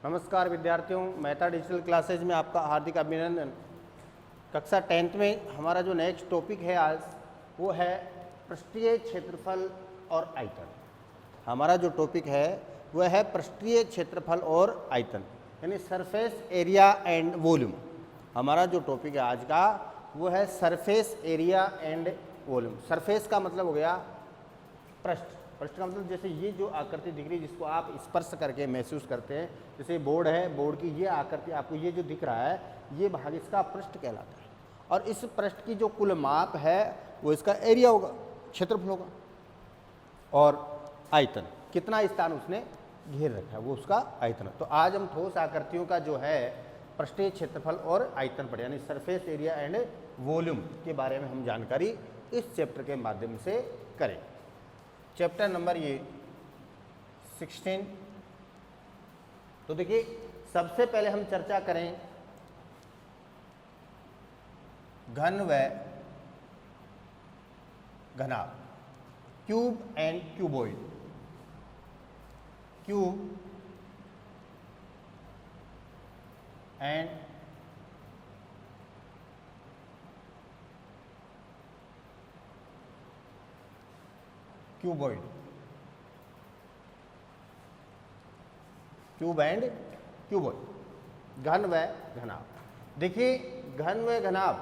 नमस्कार विद्यार्थियों, Mehta digital classes में आपका हार्दिक अभिनंदन। कक्षा 10th में हमारा जो नेक्स्ट टॉपिक है आज वो है पृष्ठीय क्षेत्रफल और आयतन। हमारा जो टॉपिक है वह है पृष्ठीय क्षेत्रफल और आयतन, यानी सरफेस एरिया एंड वॉल्यूम। हमारा जो टॉपिक है आज का वो है surface area and volume. Surface का मतलब हो गया पृष्ठ, पृष्ठ का मतलब जैसे ये जो आकृति दिख रही है जिसको आप स्पर्श करके महसूस करते हैं, जैसे बोर्ड है, बोर्ड की ये आकृति आपको ये जो दिख रहा है ये भाग इसका पृष्ठ कहलाता है। और इस पृष्ठ की जो कुल माप है वो इसका एरिया होगा, क्षेत्रफल होगा। और आयतन, कितना स्थान उसने घेर रखा है वो उसका आयतन। तो आज हम ठोस आकृतियों का जो है पृष्ठीय क्षेत्रफल और आयतन पर यानी सरफेस एरिया एंड वॉल्यूम के बारे में हम जानकारी इस चैप्टर के माध्यम से करें। चैप्टर नंबर ये 16। तो देखिए सबसे पहले हम चर्चा करें घन व घनाभ, cube and cuboid. Cube and cuboid, cube and cuboid, घन व घनाभ। देखिए घन व घनाभ,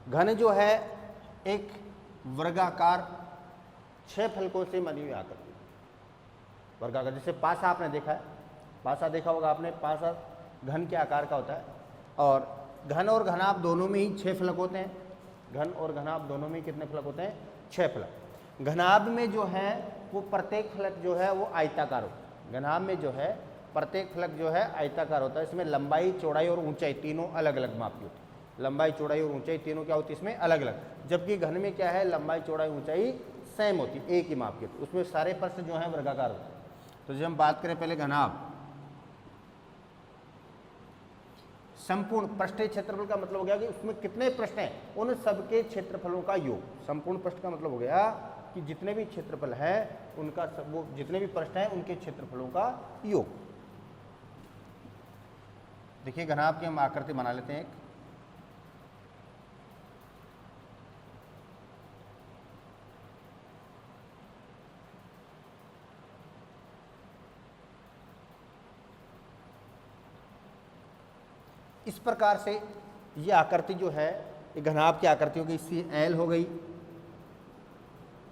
घन जो है एक वर्गाकार 6 फलकों से बनी हुई आकृति, वर्गाकार। जैसे पासा आपने देखा है, पासा देखा होगा आपने, पासा घन के आकार का होता है। और घन और घनाभ दोनों में ही 6 फलक होते हैं। घन और घनाभ दोनों में कितने फलक होते हैं? 6 फलक। घनाभ में जो है वो प्रत्येक फलक जो है वो आयताकार होता है। घनाभ में जो है प्रत्येक फलक जो है आयताकार होता है। इसमें लंबाई, चौड़ाई और ऊंचाई तीनों अलग अलग माप की होती है। लंबाई, चौड़ाई और ऊंचाई तीनों क्या होती है इसमें? अलग अलग। जबकि घन में क्या है, लंबाई, चौड़ाई, ऊंचाई सेम होती है, एक ही माप की होती है। उसमें सारे पृष्ठ जो है वर्गाकार होते हैं। तो जब हम बात करें पहले घनाभ, संपूर्ण पृष्ठीय क्षेत्रफल का मतलब हो गया कि उसमें कितने पृष्ठ हैं, उन सबके क्षेत्रफलों का योग। संपूर्ण पृष्ठ का मतलब हो गया कि जितने भी क्षेत्रफल है उनका वो जितने भी पृष्ठ हैं उनके क्षेत्रफलों का योग। देखिए घनाभ की हम आकृति बना लेते हैं एक। इस प्रकार से ये आकृति जो है ये घनाभ की आकृतियों की, इसकी एल हो गई,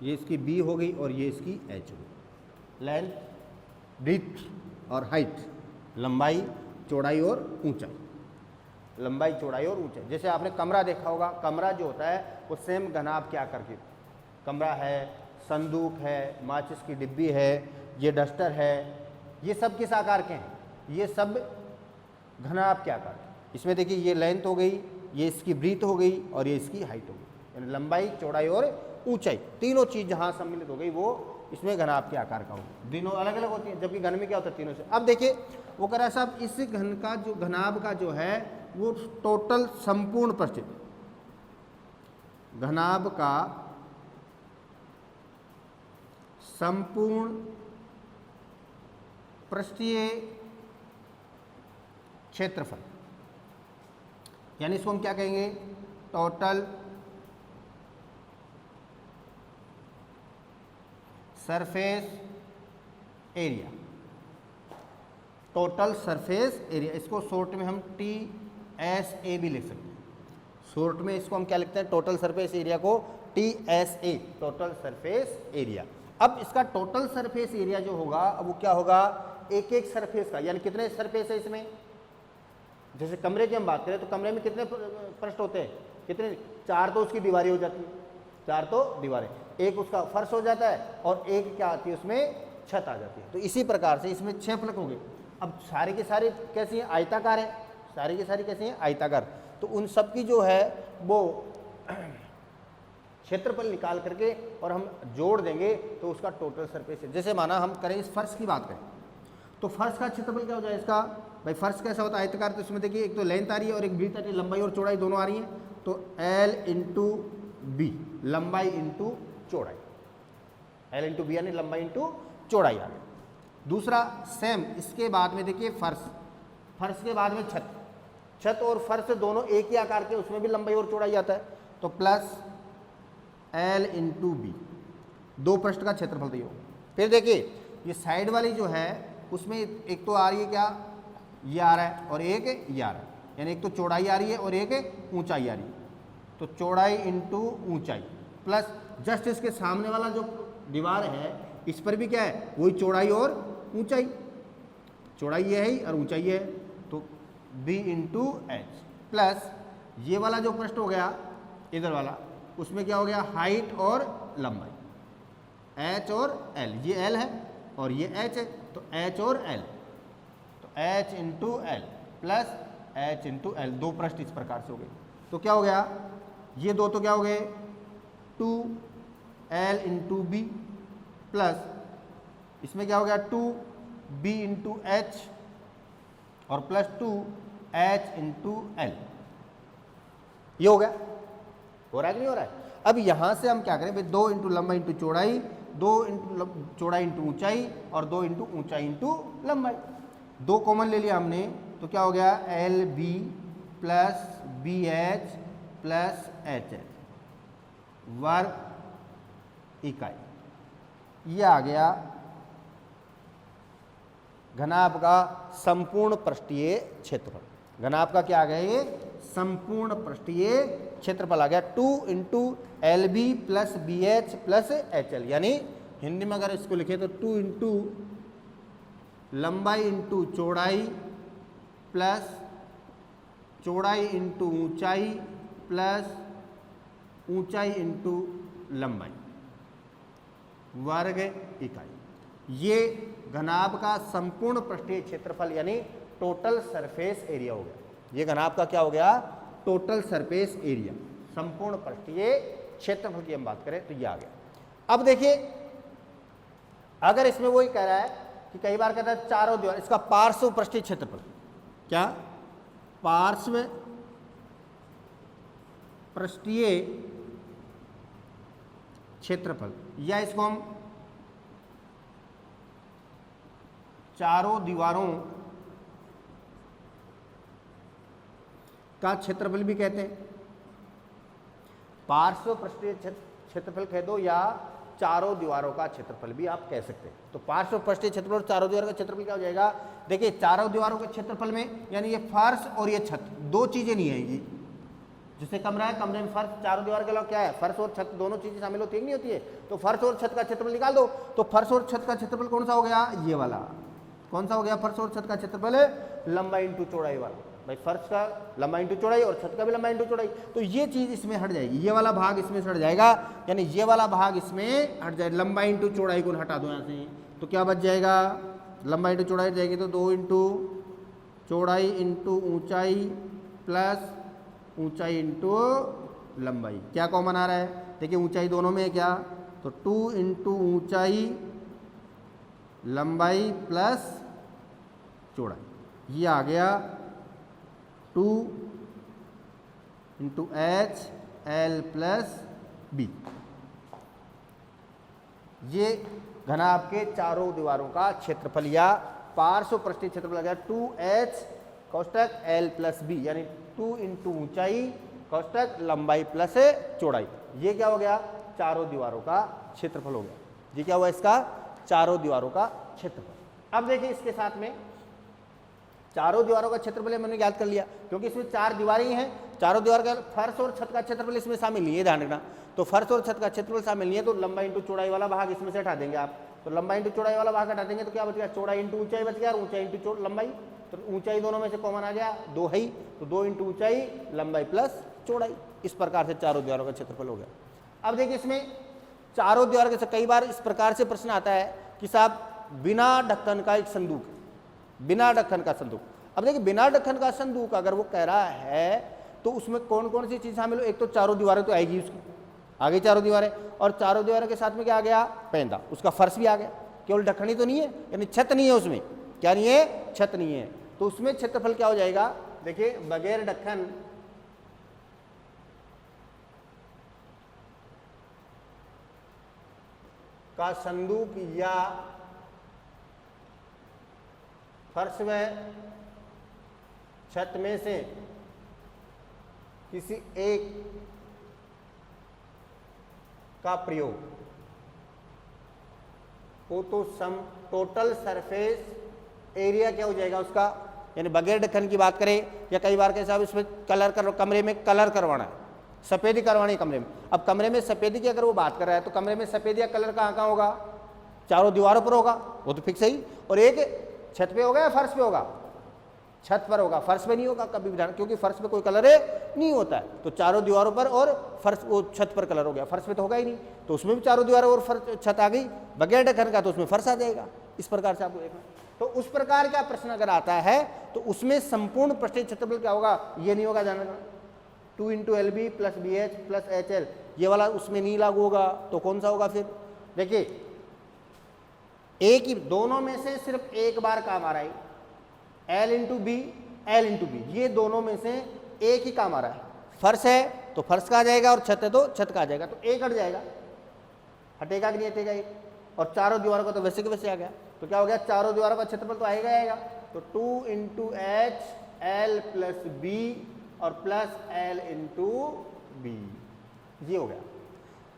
ये इसकी बी हो गई और ये इसकी एच हो गई। लेंथ, विड्थ और हाइट, लंबाई, चौड़ाई और ऊंचाई, लंबाई, चौड़ाई और ऊंचाई। जैसे आपने कमरा देखा होगा, कमरा जो होता है वो सेम घनाभ की आकृति। कमरा है, संदूक है, माचिस की डिब्बी है, ये डस्टर है, ये सब किस आकार के हैं? ये सब घनाभ के आकार। इसमें देखिए ये लेंथ हो गई, ये इसकी ब्रीथ हो गई और ये इसकी हाइट हो गई, यानी लंबाई, चौड़ाई और ऊंचाई तीनों चीज जहां सम्मिलित हो गई वो इसमें घनाभ के आकार का होगी। तीनों अलग अलग होती है, जबकि घन में क्या होता है तीनों से। अब देखिए वो कह रहा है साहब इस घन का जो घनाभ का जो है वो टोटल संपूर्ण पृष्ठ, घनाभ का संपूर्ण पृष्ठीय क्षेत्रफल, यानी इसको हम क्या कहेंगे? Total surface area. Total surface area, इसको शॉर्ट में हम TSA भी लिख सकते हैं। शॉर्ट में इसको हम क्या लिखते हैं? टोटल सरफेस एरिया को TSA, टोटल सरफेस एरिया। अब इसका टोटल सरफेस एरिया जो होगा अब वो क्या होगा? एक एक सरफेस का, यानी कितने सरफेस है इसमें? जैसे कमरे की हम बात करें तो कमरे में कितने पृष्ठ होते हैं? कितने? 4 तो उसकी दीवारें हो जाती है, 4 तो दीवारें, एक उसका फर्श हो जाता है और एक क्या आती है उसमें? छत आ जाती है। तो इसी प्रकार से इसमें 6 फलक होंगे। अब सारे के सारे कैसी हैं? आयताकार है, सारी की सारी कैसी हैं? आयताकार। तो उन सब की जो है वो क्षेत्रफल निकाल करके और हम जोड़ देंगे तो उसका टोटल सरफेस है। जैसे माना हम करें इस फर्श की बात करें तो फर्श का क्षेत्रफल क्या हो जाए इसका? भाई फर्श कैसा होता है? आयताकार। तो इसमें देखिए एक तो लेंथ आ रही है और एक ब्रीथ आ रही है, लंबाई और चौड़ाई दोनों आ रही हैं। तो L इंटू बी, लंबाई इंटू चौड़ाई, L इंटू बी यानी लंबाई इंटू चौड़ाई आ गई। दूसरा सेम इसके बाद में देखिए फर्श, फर्श के बाद में छत, छत और फर्श दोनों एक ही आकार के, उसमें भी लंबाई और चौड़ाई आता है, तो प्लस L इंटू बी, दो पृष्ठ का क्षेत्रफल दिया। फिर देखिए ये साइड वाली जो है उसमें एक तो आ रही है क्या, ये आ रहा है और एक ये आ रहा है, यानी एक तो चौड़ाई आ रही है और एक ऊंचाई आ रही है, तो चौड़ाई इंटू ऊंचाई, प्लस जस्ट इसके सामने वाला जो दीवार है इस पर भी क्या है, वही चौड़ाई और ऊंचाई, चौड़ाई ये है और ऊंचाई ये है, तो b इंटू एच, प्लस ये वाला जो पृष्ठ हो गया इधर वाला, उसमें क्या हो गया, हाइट और लंबाई, h और l, ये l है और ये h है, तो h और l, तो h into L plus h into L, दो पृष्ठ इस प्रकार से हो गए, तो क्या हो गया, ये दो तो क्या हो गए 2l इंटू बी, प्लस इसमें क्या हो गया 2b इंटू एच और प्लस 2h इंटू एल, ये हो गया, हो रहा है कि नहीं हो रहा है। अब यहां से हम क्या करें भाई, 2 इंटू लंबाई इंटू चौड़ाई, 2 इंटू चौड़ाई इंटू ऊंचाई और 2 इंटू ऊंचाई इंटू लंबाई, दो कॉमन ले लिया हमने, तो क्या हो गया L B plus B H plus H H वर्ग इकाई, ये आ गया घनाभ का संपूर्ण पृष्ठीय क्षेत्रफल। घनाभ का क्या आ गया, ये संपूर्ण पृष्ठीय क्षेत्रफल आ गया 2 into L B plus B H plus H L, यानी हिंदी में अगर इसको लिखे तो 2 इंटू लंबाई इंटू चौड़ाई प्लस चौड़ाई इंटू ऊंचाई प्लस ऊंचाई इंटू लंबाई वर्ग इकाई, ये घनाभ का संपूर्ण पृष्ठीय क्षेत्रफल यानी टोटल सरफेस एरिया हो गया। ये घनाभ का क्या हो गया, टोटल सरफेस एरिया, संपूर्ण पृष्ठीय क्षेत्रफल की हम बात करें तो ये आ गया। अब देखिए अगर इसमें वही कह रहा है कि कई बार कहता है चारों दीवार, इसका पार्श्व पृष्ठीय क्षेत्रफल, क्या पार्श्व पृष्ठीय क्षेत्रफल, या इसको हम चारों दीवारों का क्षेत्रफल भी कहते हैं, पार्श्व पृष्ठीय क्षेत्रफल कह दो या चारों दीवारों का क्षेत्रफल भी आप कह सकते हैं। तो पार्श्व पृष्ठीय क्षेत्रफल और चारों दीवारों का क्षेत्रफल क्या हो जाएगा, देखिए चारों दीवारों के क्षेत्रफल में यानी ये फर्श और ये छत, दो चीजें नहीं आएगी, जिससे कमरा है कमरे में फर्श, चारों दीवार के अलावा क्या है, फर्श और छत, दोनों चीजें शामिल होती है नहीं होती है, तो फर्श और छत का क्षेत्रफल निकाल दो, तो फर्श और छत का क्षेत्रफल कौन सा हो गया, ये वाला, कौन सा हो गया, फर्श और छत का क्षेत्रफल लंबाई इंटू चौड़ाई वाला, भाई फर्श का लंबाई इंटू चौड़ाई और छत का भी लंबाई इंटू चौड़ाई, तो ये चीज इसमें हट जाएगी, ये वाला भाग इसमें से हट जाएगा, यानी ये वाला भाग इसमें हट जाएगा, लंबाई इंटू चौड़ाई को हटा दो यहाँ से, तो क्या बच जाएगा, लंबाई इंटू चौड़ाई जाएगी तो 2 इंटू चौड़ाई इंटू ऊंचाई प्लस ऊंचाई इंटू लंबाई, क्या कॉमन आ रहा है, देखिए ऊंचाई दोनों में है क्या, तो 2 इंटू ऊंचाई लंबाई प्लस चौड़ाई, ये आ गया 2 into H L plus B, ये घनाभ के चारों दीवारों का क्षेत्रफल या पार्श्व पृष्ठीय क्षेत्रफल आ गया 2h कोष्टक l प्लस बी, यानी 2 इंटू ऊंचाई कोष्टक लंबाई प्लस चौड़ाई, ये क्या हो गया, चारों दीवारों का क्षेत्रफल हो गया, ये क्या हुआ इसका, चारों दीवारों का क्षेत्रफल। अब देखिए इसके साथ में चारों दीवारों का क्षेत्रफल मैंने याद कर लिया, क्योंकि इसमें 4 दीवारें ही हैं, चारों दीवार का फर्श और छत का क्षेत्रफल इसमें शामिल नहीं है, ध्यान रखना, तो फर्श और छत का क्षेत्रफल शामिल नहीं है, तो लंबाई इंटू चौड़ाई वाला भाग इसमें से हटा देंगे आप, तो लंबाई इंटू चौड़ाई वाला भाग हटा देंगे तो क्या बच गया, चौड़ाई इंटू ऊंचाई बच गया और ऊंचाई इंटू लंबाई, तो ऊंचाई दोनों में से कॉमन आ गया, 2 है, तो 2 इंटू ऊंचाई लंबाई प्लस चौड़ाई, इस प्रकार से चारों दीवारों का क्षेत्रफल हो गया। अब देखिए इसमें चारों दीवार के, कई बार इस प्रकार से प्रश्न आता है कि साहब बिना ढक्कन का एक संदूक, बिना ढक्कन का संदूक, अब देखिए बिना ढक्कन का संदूक अगर वो कह रहा है तो उसमें कौन कौन सी चीज शामिल हो, एक तो चारों दीवारें तो आएगी उसकी, आगे चारों दीवारें, और चारों दीवारों के साथ में क्या आ गया, पैंदा, उसका फर्श भी आ गया, केवल ढक्कन ही तो नहीं है, यानी छत नहीं है उसमें, क्या नहीं है, छत नहीं है, तो उसमें क्षेत्रफल क्या हो जाएगा, देखिए बगैर ढक्कन का संदूक या फर्श व छत में से किसी एक का प्रयोग हो तो सम टोटल सरफेस एरिया क्या हो जाएगा उसका, यानी बगैर ढक्कन की बात करें, या कई बार कैसा इसमें कमरे में कलर करवाना है, सफेदी करवानी है कमरे में। अब कमरे में सफेदी की अगर वो बात कर रहा है तो कमरे में सफेदी या कलर कहाँ कहाँ होगा, चारों दीवारों पर होगा, वो तो फिक्स है ही। और एक छत पे होगा या फर्श पे होगा, छत पर होगा, फर्श पे नहीं होगा कभी भी, क्योंकि फर्श पे कोई कलर नहीं होता है। तो चारों दीवारों पर और फर्श, वो छत पर कलर हो गया, फर्श पे तो होगा ही नहीं, तो उसमें भी चारों दीवारों और फर्श छत आ गई। बगैर ढक्कन का तो उसमें फर्श आ जाएगा। इस प्रकार से आपको देखना। तो उस प्रकार का प्रश्न अगर आता है तो उसमें संपूर्ण पृष्ठीय क्षेत्रफल क्या होगा, ये नहीं होगा जानना, 2 × LB + BH + HL, ये वाला उसमें नहीं लागू होगा। तो कौन सा होगा फिर, देखिए एक ही, दोनों में से सिर्फ एक बार काम आ रहा है, L × B L × B, ये दोनों में से एक ही काम आ रहा है। फर्श है तो फर्श का आ जाएगा और छत है तो छत का आ जाएगा, तो एक हट जाएगा, हटेगा कि नहीं हटेगा एक। और चारों दीवारों का तो वैसे के वैसे आ गया, तो क्या हो गया, चारों दीवारों का क्षेत्रफल तो आएगा आएगा। तो 2 × H L + B और +L × B, ये हो गया।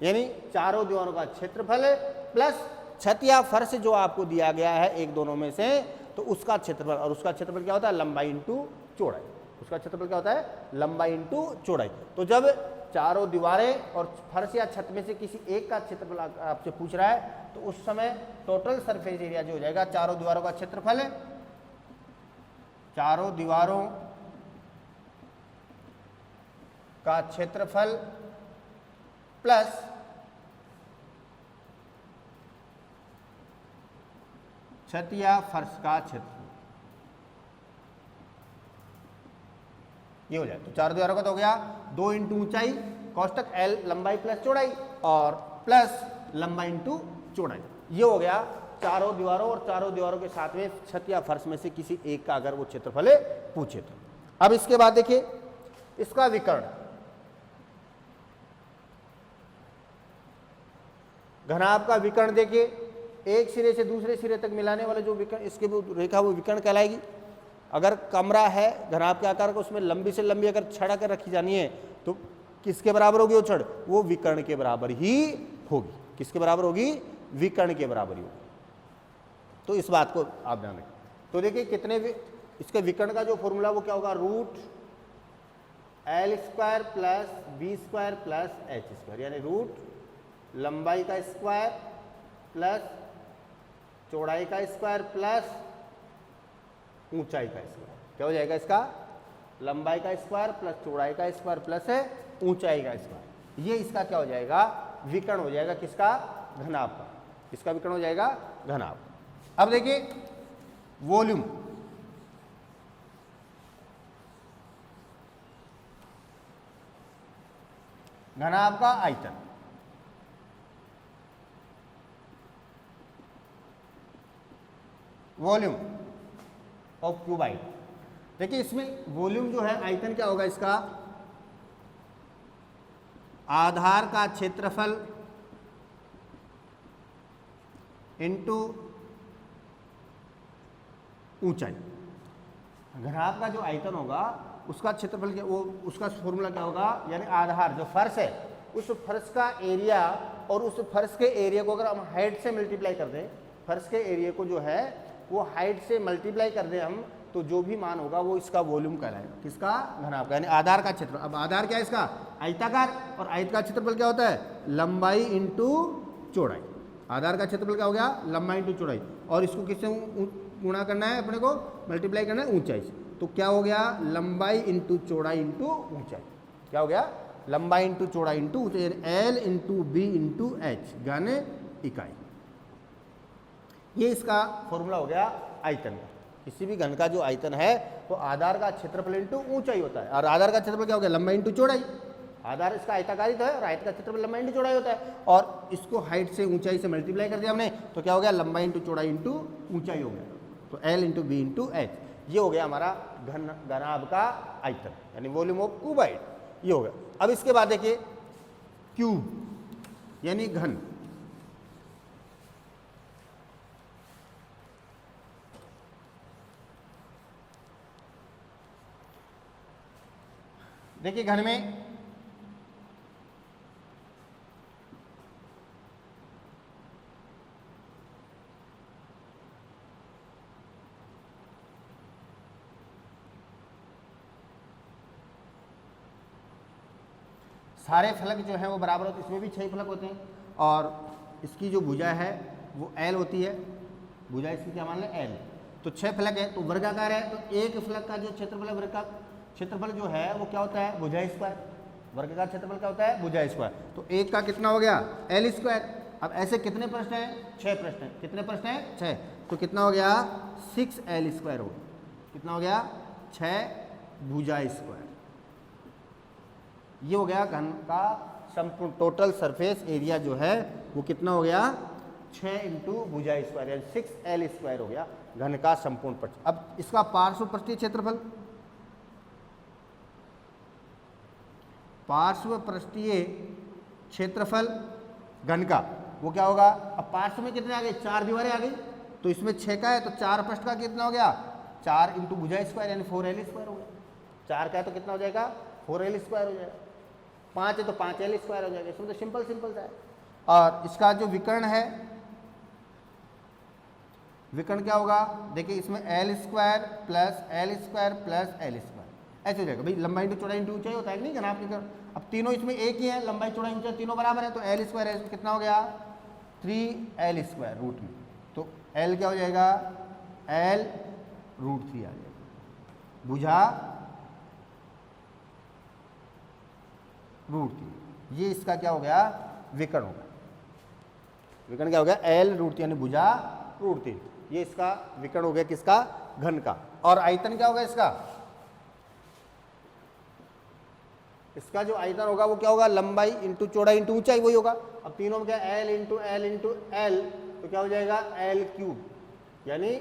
यानी चारों दीवारों का क्षेत्रफल प्लस छत या फर्श जो आपको दिया गया है एक दोनों में से, तो उसका क्षेत्रफल, और उसका क्षेत्रफल क्या होता है, लंबाई × चौड़ाई। उसका क्षेत्रफल क्या होता है, लंबाई × चौड़ाई। तो जब चारों दीवारें और फर्श या छत में से किसी एक का क्षेत्रफल आपसे पूछ रहा है तो उस समय टोटल सरफेस एरिया जो हो जाएगा, चारों दीवारों का क्षेत्रफल, चारों दीवारों का क्षेत्रफल प्लस छत या फर्श का क्षेत्रफल, ये हो जाए। तो चारों दीवारों का तो हो गया 2 × ऊंचाई कोष्टक L लंबाई प्लस चौड़ाई और प्लस लंबाई × चौड़ाई, ये हो गया चारों दीवारों, और चारों दीवारों के साथ में छत या फर्श में से किसी एक का अगर वो क्षेत्रफल पूछे तो। अब इसके बाद देखिए इसका विकर्ण, घनाभ का विकर्ण देखिए, एक सिरे से दूसरे सिरे तक मिलाने वाले जो विकर्ण, इसके वो रेखा वो विकर्ण कहलाएगी। अगर कमरा है घनाभ के आकार का, उसमें लंबी से लंबी अगर छड़ अगर रखी जानी है तो किसके बराबर होगी वो छड़, वो विकर्ण के बराबर ही होगी। किसके बराबर होगी, विकर्ण के बराबर ही होगी। तो इस बात को आप ध्यान रखें। तो देखिए कितने इसके विकर्ण का जो फॉर्मूला वो क्या होगा, √L² + B² + H², यानी रूट लंबाई का स्क्वायर प्लस चौड़ाई का स्क्वायर प्लस ऊंचाई का स्क्वायर। क्या हो जाएगा इसका, लंबाई का स्क्वायर प्लस चौड़ाई का स्क्वायर प्लस ऊंचाई का स्क्वायर। ये इसका क्या हो जाएगा, विकर्ण हो जाएगा किसका, घनाभ का। इसका विकर्ण हो जाएगा घनाभ। अब देखिए वॉल्यूम, घनाभ का आयतन, वॉल्यूम ऑफ क्यूबाइड। देखिए इसमें वॉल्यूम जो है, आयतन क्या होगा इसका, आधार का क्षेत्रफल इंटू ऊंचाई। घनाभ का जो आयतन होगा उसका क्षेत्रफल क्या, वो उसका फॉर्मूला क्या होगा, यानी आधार जो फर्श है उस फर्श का एरिया, और उस फर्श के एरिया को अगर हम हाइट से मल्टीप्लाई कर दें, फर्श के एरिया को जो है वो हाइट से मल्टीप्लाई कर दें हम, तो जो भी मान होगा वो इसका वॉल्यूम कहलाएगा, किसका, घनाभ का, यानी आधार का क्षेत्रफल। अब आधार क्या है इसका, आयताकार, और आयत का क्षेत्रफल क्या होता है, लंबाई × चौड़ाई। आधार का क्षेत्रफल क्या हो गया, लंबाई × चौड़ाई, और इसको किससे गुणा करना है, अपने को मल्टीप्लाई करना है ऊंचाई से। तो क्या हो गया, लंबाई × चौड़ाई × ऊंचाई। क्या हो गया, लंबाई × चौड़ाई × ऊंचाई, L × B × H घन इकाई। ये इसका फॉर्मूला हो गया आयतन का। किसी भी घन का जो आयतन है वो आधार का क्षेत्रफल इंटू ऊंचाई होता है, और आधार का क्षेत्रफल क्या हो गया, लंबाई × चौड़ाई। आधार इसका आयताकारी तो है और आयत का क्षेत्रफल लंबाई × चौड़ाई होता है, और इसको हाइट से ऊंचाई से मल्टीप्लाई कर दिया हमने, तो क्या हो गया, लंबाई × चौड़ाई × ऊंचाई हो गया। तो L × B × H, ये हो गया हमारा घनाभ का आयतन, यानी वॉल्यूम ऑफ क्यूबाइड, ये हो गया। अब इसके बाद देखिए क्यूब यानी घन। देखिए घन में सारे फलक जो हैं वो बराबर होते हैं, इसमें भी 6 फलक होते हैं और इसकी जो भुजा है वो L होती है, भुजा इसकी क्या मान लें L। तो 6 फलक है तो वर्गाकार है, तो एक फलक का जो क्षेत्रफल है, वर्ग का क्षेत्रफल जो है वो क्या होता है, भुजा स्क्वायर। वर्ग का क्षेत्रफल क्या होता है, भुजा स्क्वायर। तो एक का कितना हो गया, L स्क्वायर। अब ऐसे कितने प्रश्न हैं, 6 प्रश्न हैं। कितने प्रश्न हैं, 6। तो कितना हो गया, 6L स्क्वायर हो गया। कितना हो गया, 6 भुजा स्क्वायर। ये हो गया घन का संपूर्ण टोटल सरफेस एरिया जो है वो कितना हो गया, 6 इंटू भुजा स्क्वायर यानी 6L स्क्वायर हो गया घन का संपूर्ण पृष्ठ। अब इसका पार्श्व पृष्ठीय क्षेत्रफल, पार्श्व पृष्ठीय क्षेत्रफल घन का वो क्या होगा। अब पार्श्व में कितने आ गए, 4 दीवारें आ गई, तो इसमें 6 का है तो 4 पृष्ठ का कितना हो गया, 4 इंटू भुजा स्क्वायर यानी 4L स्क्वायर हो गया। 4 का है तो कितना हो जाएगा, 4L स्क्वायर हो जाएगा। 5 है तो 5L स्क्वायर हो जाएगा। इसमें तो सिंपल सा है। और इसका जो विकर्ण है, विकर्ण क्या होगा, देखिए इसमें L square plus L square plus L square ऐसे हो जाएगा। भाई लंबाई इंटू चौड़ाई इंटू ऊंचाई होता है कि नहीं घन आपके घर। अब तीनों इसमें एक ही है, लंबाई चौड़ाई ऊंचाई तीनों बराबर है, तो L स्क्वायर कितना हो गया, 3L स्क्वायर रूट में। तो L क्या हो जाएगा, L रूट 3 आ जाएगा, भुजा रूट 3। ये इसका क्या हो गया, विकर्ण हो गया। विकर्ण क्या हो गया, L रूट 3 यानी भुजा रूट 3। ये इसका विकर्ण हो गया किसका, घन का। और आयतन क्या होगा इसका, इसका जो आयतन होगा वो क्या होगा, लंबाई इंटू चौड़ाई इंटू ऊंचाई वही होगा। अब तीनों में क्या, L into L into L, तो क्या हो जाएगा L क्यूब यानी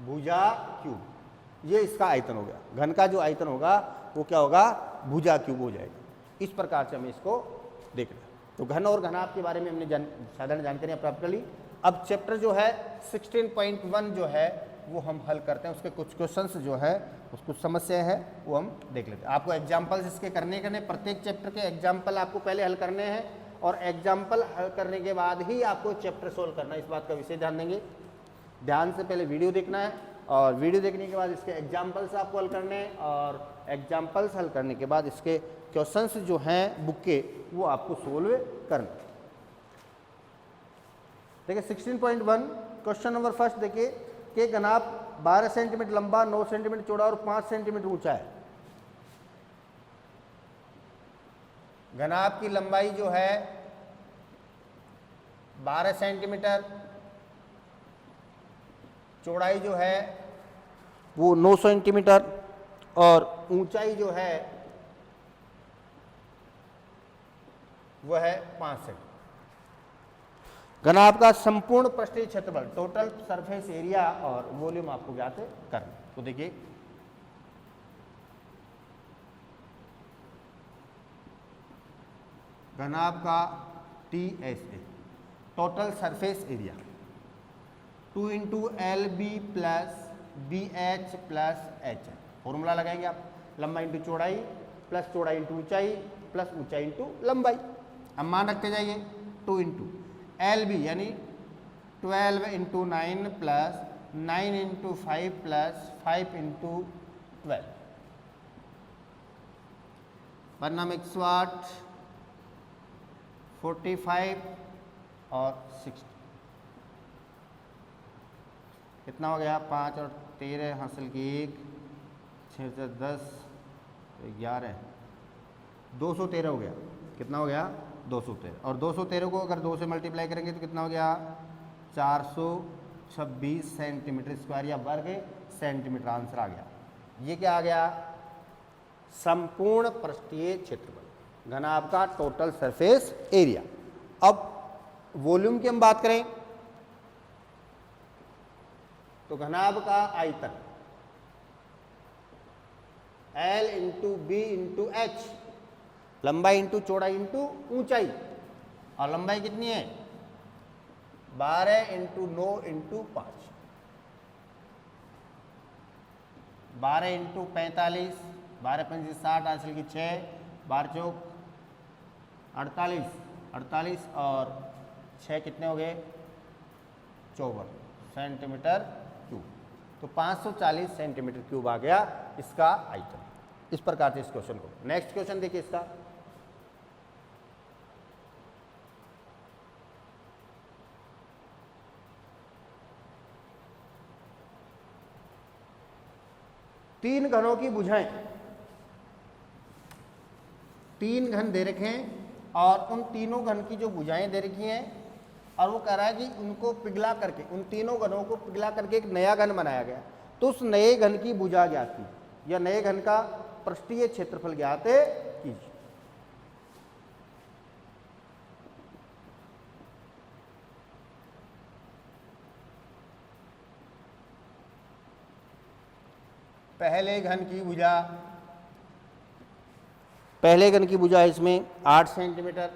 भुजा क्यूब। ये इसका आयतन हो गया। घन का जो आयतन होगा वो क्या होगा, भुजा क्यूब हो जाएगा। इस प्रकार से हमें इसको देखना। तो घन और घनाभ के बारे में हमने साधारण जानकारियाँ प्राप्त कर ली। अब चैप्टर जो है 16.1 जो है वो हम हल करते हैं। उसके कुछ क्वेश्चंस जो है, कुछ समस्याएं हैं वो हम देख लेते हैं। आपको एग्जाम्पल्स इसके करने प्रत्येक चैप्टर के एग्जाम्पल आपको पहले हल करने हैं और एग्जाम्पल हल करने के बाद ही आपको चैप्टर सोल्व करना है। इस बात का विशेष ध्यान देंगे। ध्यान से पहले वीडियो देखना है और वीडियो देखने के बाद इसके एग्जाम्पल्स आपको हल करने हैं और एग्जाम्पल्स हल करने के बाद इसके क्वेश्चंस जो हैं बुक के वो आपको सोल्व करना। देखिए 16.1 क्वेश्चन नंबर फर्स्ट देखिए कि घनाभ 12 सेंटीमीटर लंबा, 9 सेंटीमीटर चौड़ा और 5 सेंटीमीटर ऊंचा है। घनाभ की लंबाई जो है 12 सेंटीमीटर, चौड़ाई जो है वो 9 सेंटीमीटर और ऊंचाई जो है वो है 5 सेंटीमीटर। घनाभ का संपूर्ण पृष्ठीय क्षेत्रफल, टोटल सरफेस एरिया और वॉल्यूम आपको ज्ञात करना। तो देखिए घनाभ का TSA total surface area 2 into LB plus BH plus HL। Formula लगाएंगे आप, लंबाई इंटू चौड़ाई प्लस चौड़ाई इंटू ऊंचाई प्लस ऊंचाई इंटू लंबाई। अब मान रखते जाइए 2 इंटू LB यानी 12 into 9 plus 9 into 5 plus 5 into 12 वरना 108 45 और 60 कितना हो गया, 5 और 13 हासिल की 1, 6 से 10 11 213 हो गया। कितना हो गया, 213। और 213 को अगर 2 से मल्टीप्लाई करेंगे तो कितना हो गया, 426 सेंटीमीटर स्क्वायर या वर्ग सेंटीमीटर आंसर आ गया। ये क्या आ गया, संपूर्ण पृष्ठीय क्षेत्रफल, घनाभ का टोटल सरफेस एरिया। अब वॉल्यूम की हम बात करें तो घनाभ का आयतन L into B into H, लंबाई इंटू चौड़ाई इंटू ऊंचाई, और लंबाई कितनी है 12 इंटू 9 इंटू 5, 12 इंटू 45 12 पंजे 60, हासिल की 6, 12 चौक 48, 48 और 6 कितने हो गए 54 सेंटीमीटर क्यूब। तो 540 सेंटीमीटर क्यूब आ गया इसका आयतन। इस प्रकार से इस क्वेश्चन को। नेक्स्ट क्वेश्चन देखिए इसका, तीन घनों की भुजाएं, तीन घन दे रखे हैं और उन तीनों घन की जो भुजाएं दे रखी हैं और वो कह रहा है कि उनको पिघला करके, उन तीनों घनों को पिघला करके एक नया घन बनाया गया। तो उस नए घन की भुजा ज्ञात की या नए घन का पृष्ठीय क्षेत्रफल ज्ञात कीजिए। पहले घन की भुजा, पहले घन की भुजा इसमें 8 सेंटीमीटर,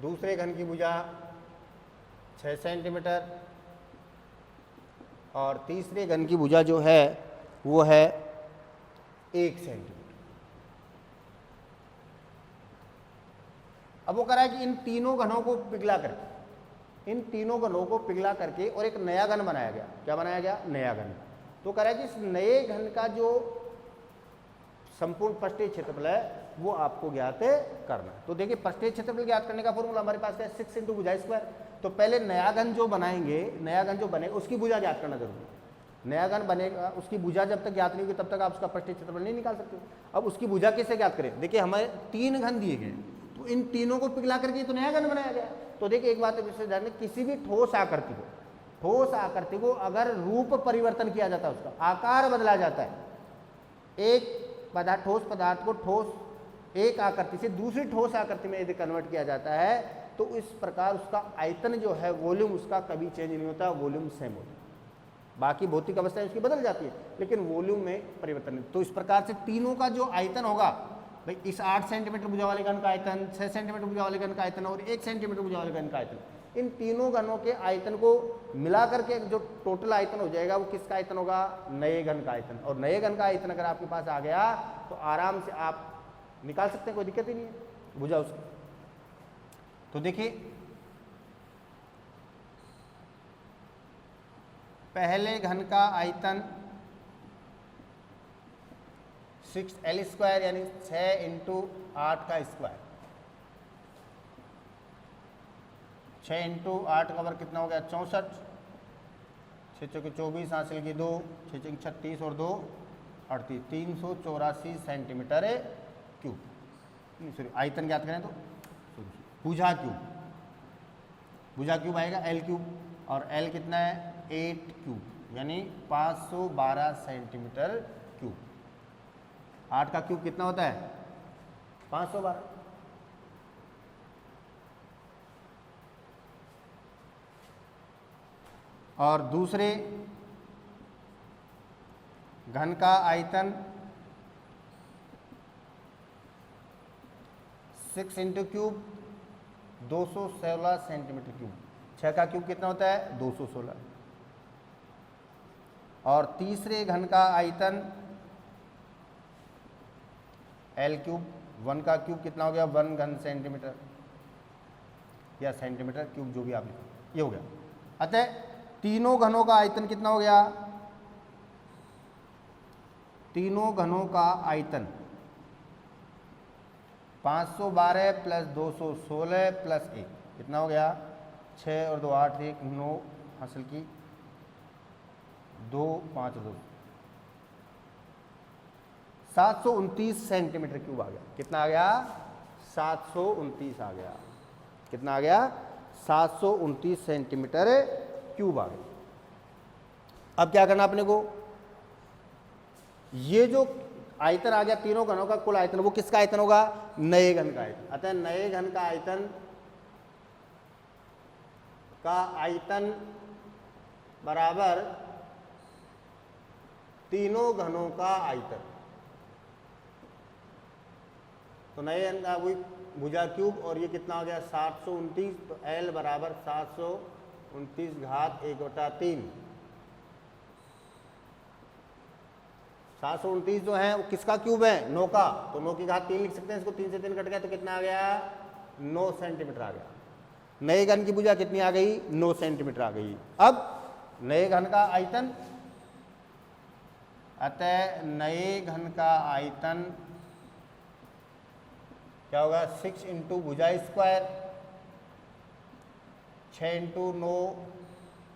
दूसरे घन की भुजा 6 सेंटीमीटर और तीसरे घन की भुजा जो है वो है 1 सेंटीमीटर। अब वो कह रहा है कि इन तीनों घनों को पिघला करके, इन तीनों घनों को पिघला करके और एक नया घन बनाया गया। क्या बनाया गया? नया घन। तो कह रहा है कि इस नए घन का जो संपूर्ण पृष्ठीय क्षेत्रफल है वो आपको ज्ञात करना है। तो देखिए पृष्ठीय क्षेत्रफल ज्ञात करने का फॉर्मूला हमारे पास है 6 × भुजा स्क्वायर। तो पहले नया घन जो बनाएंगे, नया घन जो बनेगा उसकी भुजा ज्ञात करना जरूरी है। नया घन बनेगा, उसकी भुजा जब तक ज्ञात नहीं होगी तब तक आप उसका पृष्ठीय क्षेत्रफल नहीं निकाल सकते। अब उसकी भुजा कैसे ज्ञात करें? देखिए हमें 3 घन दिए गए, तो इन तीनों को पिघला करके तो नया घन बनाया गया। तो देखिए एक बात विशेष ध्यान दें, किसी भी ठोस आकृति को, ठोस आकृति को अगर रूप परिवर्तन किया जाता है, उसका आकार बदला जाता है, एक पदार्थ, ठोस पदार्थ को ठोस एक आकृति से दूसरी ठोस आकृति में यदि कन्वर्ट किया जाता है तो इस प्रकार उसका आयतन जो है, वॉल्यूम उसका कभी चेंज नहीं होता, वॉल्यूम सेम होता है। बाकी भौतिक अवस्थाएं उसकी बदल जाती है लेकिन वॉल्यूम में परिवर्तन नहीं। तो इस प्रकार से तीनों का जो आयतन होगा भाई, इस 8 सेंटीमीटर भुजा वाले घन का आयतन, 6 सेंटीमीटर भुजा वाले घन का आयतन और 1 सेंटीमीटर भुजा वाले घन का आयतन, इन तीनों घनों के आयतन को मिला करके जो टोटल आयतन हो जाएगा वो किसका आयतन होगा? नए घन का आयतन। और नए घन का आयतन अगर आपके पास आ गया तो आराम से आप निकाल सकते हैं, कोई दिक्कत ही नहीं है भुजा उसकी। तो देखिए पहले घन का आयतन 6L² यानी 6 × 8 का स्क्वायर, 6 × 8 का वर्ग कितना हो गया? 64, 6 चौके 24, हासिल की 2, 6 चौके 36 और 2 38, 384 सेंटीमीटर क्यूब। सॉरी, आयतन ज्ञात करें तो भुजा क्यूब, भुजा क्यूब आएगा L³ और L कितना है? 8 क्यूब यानी 512 सेंटीमीटर क्यूब। 8 का क्यूब कितना होता है? 512। और दूसरे घन का आयतन 6 × क्यूब 216 सेंटीमीटर क्यूब। 6 का क्यूब कितना होता है? 216। और तीसरे घन का आयतन L³ 1 का क्यूब कितना हो गया? 1 घन सेंटीमीटर या सेंटीमीटर क्यूब, जो भी आप लिखो, ये हो गया। अतः तीनों घनों का आयतन कितना हो गया? तीनों घनों का आयतन 512 प्लस 216 प्लस 1 कितना हो गया? 6 और 2 8, 1 9, हासिल की 2 5 2, 729 सेंटीमीटर क्यूब आ गया। कितना आ गया? 729 आ गया। कितना आ गया? 729 सेंटीमीटर क्यूब आ गया। अब क्या करना अपने को? ये जो आयतन आ गया तीनों घनों का कुल आयतन, वो किसका आयतन होगा? नए घन का आयतन। अतः नए घन का आयतन बराबर तीनों घनों का आयतन। तो नए घन का वही भुजा क्यूब और ये कितना हो गया? 729। तो L बराबर 729 घात 1/3 729 जो है वो किसका क्यूब है? 9 का, तो 9 की घात 3 लिख सकते हैं इसको। 3 से 3 कट गया तो कितना आ गया? 9 सेंटीमीटर आ गया। नए घन की भुजा कितनी आ गई? 9 सेंटीमीटर आ गई। अब नए घन का आयतन, अतः नए घन का आयतन क्या होगा? 6 इंटू भुजा स्क्वायर, 6 इंटू 9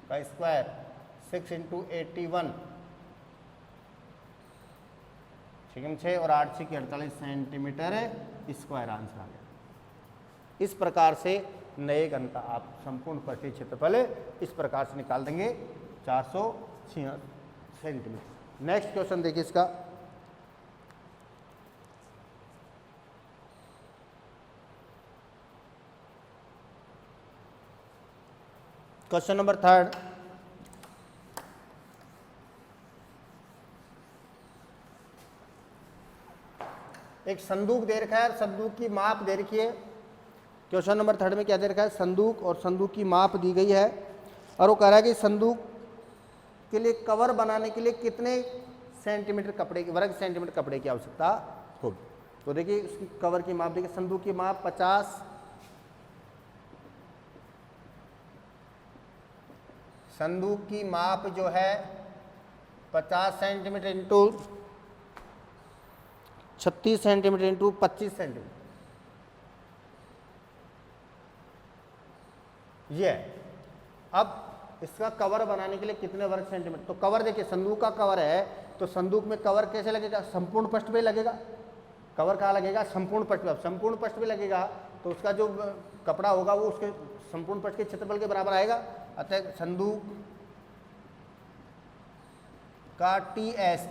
का स्क्वायर, 6 इंटू 81, 6 और 8 6 48 सेंटीमीटर स्क्वायर आंसर आ गया। इस प्रकार से नए घन का आप संपूर्ण पृष्ठीय क्षेत्रफल इस प्रकार से निकाल देंगे, 466 सेंटीमीटर। नेक्स्ट क्वेश्चन देखिए इसका। Question number 3। एक संदूक दे रखा है, संदूक की माप दे रखी है। क्वेश्चन नंबर 3 में क्या दे रखा है? संदूक, और संदूक की माप दी गई है और वो कह रहा है कि संदूक के लिए कवर बनाने के लिए कितने सेंटीमीटर कपड़े की, वर्ग सेंटीमीटर कपड़े की आवश्यकता होगी। तो देखिए उसकी कवर की माप देखिए, संदूक की माप 50, संदूक की माप जो है 50 centimetre into 36 centimetre into 25 centimetre, ये है। अब इसका कवर बनाने के लिए कितने वर्ग सेंटीमीटर? तो कवर देखिए, संदूक का कवर है तो संदूक में कवर कैसे लगेगा? संपूर्ण पृष्ठ पे लगेगा। कवर कहाँ लगेगा? संपूर्ण पृष्ठ पे। अब संपूर्ण पृष्ठ पे लगेगा तो उसका जो कपड़ा होगा वो उसके संपूर्ण पृष्ठ के क्षेत्रफल के बराबर आएगा। अतः संदूक का TS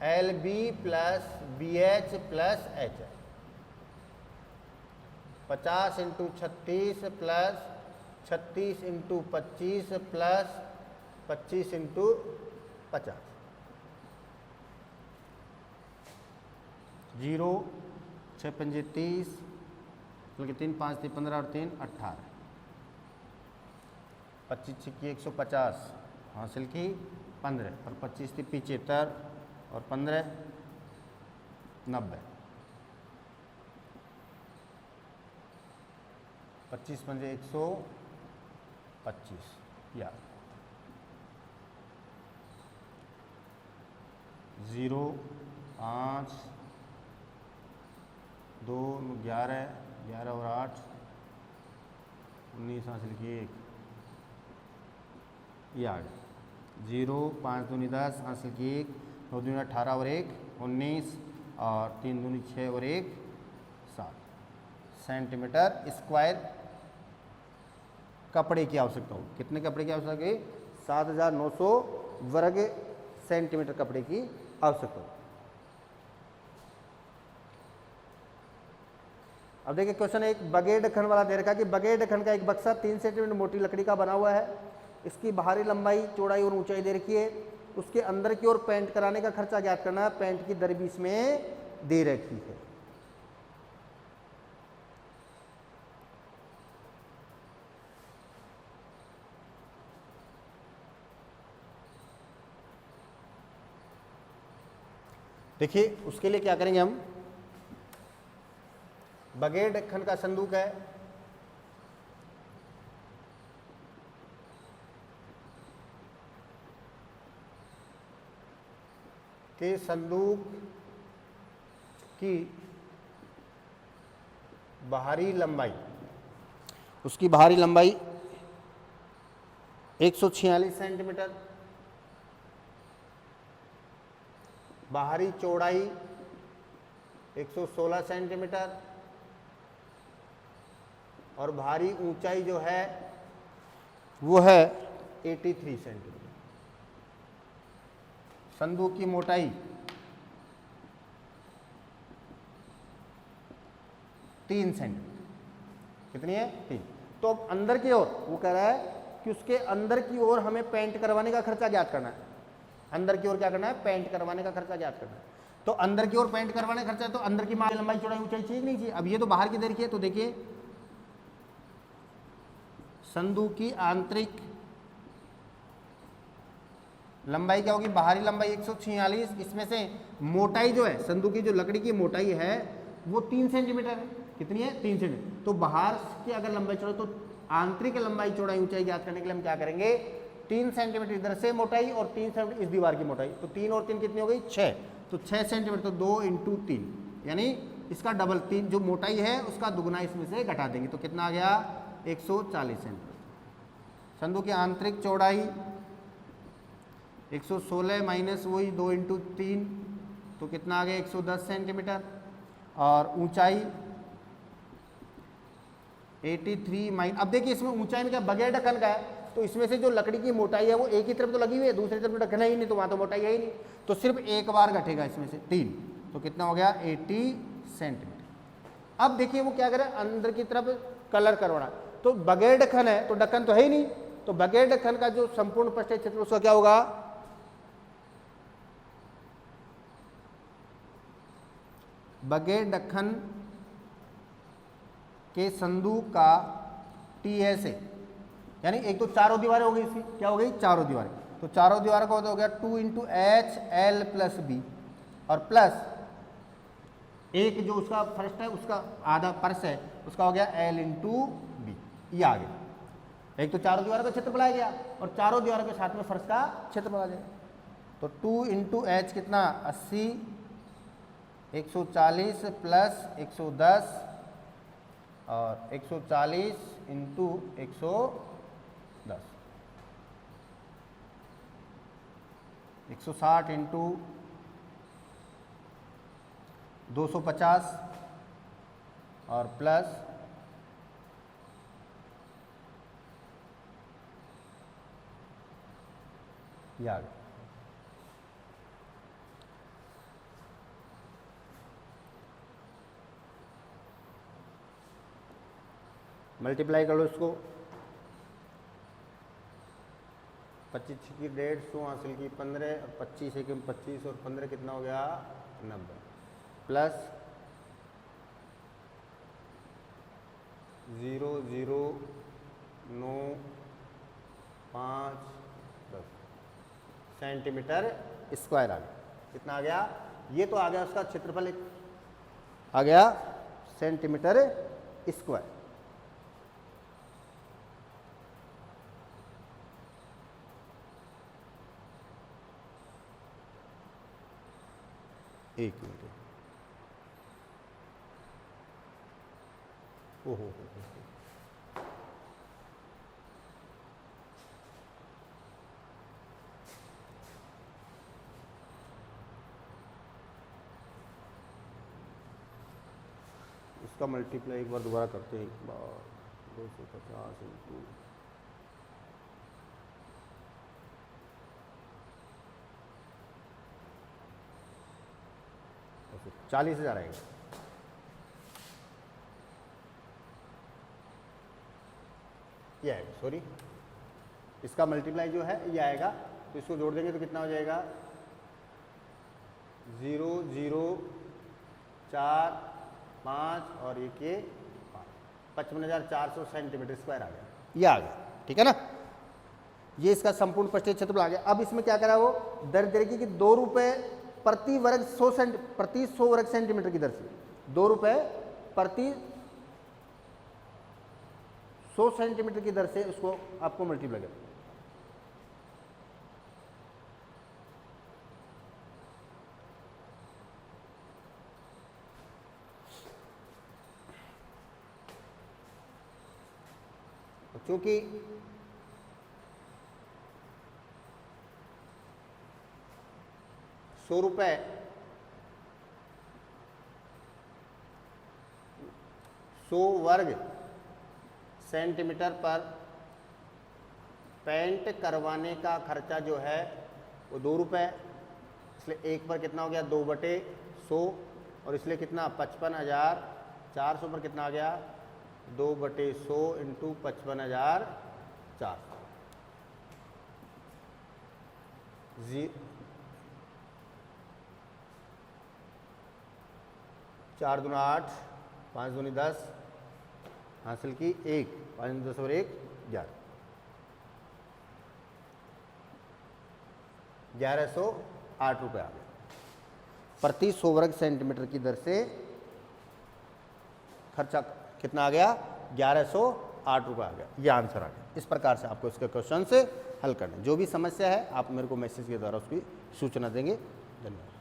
LB plus BH plus H, 50 into 36 plus 36 into 25 plus 25 into 50, 0 6 पंजे 30, 3 5 3 15 और 3 18, 25 छिक्की 150 हासिल की 15 और 25 थी 75 और 15 90, 25 पंजे 125 या 0 5 2 11 11 और 8 19 हासिल की 1 यार्ड, 0 5 दूनी 10 हासिल की 1, 2 दूनी 18 और 1 19 और 3 दूनी 6 और 1 7 सेंटीमीटर स्क्वायर कपड़े की आवश्यकता होगी। कितने कपड़े की आवश्यकता होगी? 7900 वर्ग सेंटीमीटर कपड़े की आवश्यकता होगी। अब देखिए क्वेश्चन एक बगेड़ खंड वाला दे रखा है कि बगेड़ खंड का एक बक्सा 3 सेंटीमीटर मोटी लकड़ी का बना हुआ है, इसकी बाहरी लंबाई, चौड़ाई और ऊंचाई दे रखी है, उसके अंदर की ओर पेंट कराने का खर्चा ज्ञात करना है, पेंट की दर भी इसमें दे रखी है। देखिए उसके लिए क्या करेंगे हम, बगेड़ खंड का संदूक है, कि संदूक की बाहरी लंबाई, उसकी बाहरी लंबाई 146 सेंटीमीटर, बाहरी चौड़ाई 116 सेंटीमीटर और बाहरी ऊंचाई जो है वो है 83 सेंटीमीटर। संदूक की मोटाई 3 सेंटीमीटर, कितनी है? 3। तो अब अंदर की ओर वो कह रहा है कि उसके अंदर की ओर हमें पेंट करवाने का खर्चा ज्ञात करना है। अंदर की ओर क्या करना है? पेंट करवाने का खर्चा ज्ञात करना है। तो अंदर की ओर पेंट करवाने का खर्चा है तो अंदर की लंबाई चौड़ाई ऊंचाई चाहिए नहीं चाहिए? अब ये तो बाहर की देखिए, तो देखिए संदूक की आंतरिक लंबाई क्या होगी, बाहरी लंबाई 146, इसमें से मोटाई जो है संदूक की जो लकड़ी की मोटाई है वो 3 सेंटीमीटर है। कितनी है, 3 सेंटीमीटर। तो बाहर की अगर लंबाई चौड़ाई, तो आंतरिक लंबाई चौड़ाई ऊंचाई ज्ञात करने के लिए हम क्या करेंगे, 3 सेंटीमीटर इधर से मोटाई और 3 सेंटीमीटर इस दीवार की मोटाई, तो 3 और 3 कितनी हो गई, 6, तो 6 सेंटीमीटर, तो 2 × 3 यानी इसका डबल, 3 जो मोटाई है उसका दुगना इसमें से घटा देंगे, तो कितना आ गया, 140 सेंटीमीटर। संदूक की आंतरिक चौड़ाई 116 माइनस वही 2 × 3, तो कितना आ गया, 110 सेंटीमीटर। और ऊंचाई 83 माइन, अब देखिए इसमें ऊंचाई में क्या बगैर ढक्कन का है, तो इसमें से जो लकड़ी की मोटाई है वो एक ही तरफ तो लगी हुई है, दूसरी तरफ तो ढक्कन है ही नहीं, तो वहाँ तो मोटाई है ही नहीं, तो सिर्फ एक बार घटेगा इसमें से 3, तो कितना हो गया, 80 सेंटीमीटर। अब देखिए वो क्या करे, अंदर की तरफ कलर करवाना, तो बगैर ढक्कन है तो ढक्कन तो है ही नहीं, तो बगैर ढक्कन का जो संपूर्ण पृष्ठीय क्षेत्र उसका क्या होगा, बगैर ढक्कन के संदूक का TS है, यानी एक तो चारों दीवारें हो गई, इसकी क्या हो गई, चारों दीवारें, तो चारों दीवारों का हो गया 2 × H L + B, और प्लस एक जो उसका फर्स्ट है उसका आधा पर्स है उसका हो गया L × B, ये आ गया। एक तो चारों दीवारों का क्षेत्रफल आ गया और चारों दीवारों के साथ में फर्श का क्षेत्रफल आ जाएगा, तो 2 × H कितना, 80, 140 + 110 और 140 × 110, 160 × 250 और प्लस 1 मल्टीप्लाई कर लो इसको, 25 की 150 हासिल की 15 और 25 एक 25 और 15 कितना हो गया, 90, प्लस 0 0 9 5 10 सेंटीमीटर स्क्वायर आ गया। कितना आ गया, ये तो आ गया उसका क्षेत्रफल, एक आ गया सेंटीमीटर स्क्वायर। एक मिनट, ओहो इसका मल्टीप्लाई एक बार दोबारा करते हैं, एक बार 250 × 40,000 आएगा। ये आएगा, सॉरी, इसका मल्टीप्लाई जो है ये आएगा, तो इसको जोड़ देंगे तो कितना हो जाएगा, 0 0 4 5 और एक ये 55,400 सेंटीमीटर स्क्वायर आ गया, ये आ गया, ठीक है ना। ये इसका संपूर्ण पृष्ठीय क्षेत्रफल आ गया। अब इसमें क्या करा वो, दर देखिए कि 2 रुपये प्रति वर्ग 100 वर्ग सेंटीमीटर की दर से, 2 रुपये प्रति 100 सेंटीमीटर की दर से उसको आपको मल्टीप्लाई करना। क्योंकि 100 रुपये 100 वर्ग सेंटीमीटर पर पेंट करवाने का खर्चा जो है वो 2 रुपये, इसलिए एक पर कितना हो गया, 2/100, और इसलिए कितना 55,400 पर कितना आ गया, 2/100 × 55,400, 4 दूना 8, 5 दूनी 10 हासिल की 1, 5 10 और 1 11। 1108 रुपये आ गया। प्रति 100 वर्ग सेंटीमीटर की दर से खर्चा कितना आ गया? 1108 रुपये आ गया। ये आंसर आ गया। इस प्रकार से आपको इसके क्वेश्चन से हल करना है। जो भी समस्या है आप मेरे को मैसेज के द्वारा उसकी सूचना देंगे। धन्यवाद।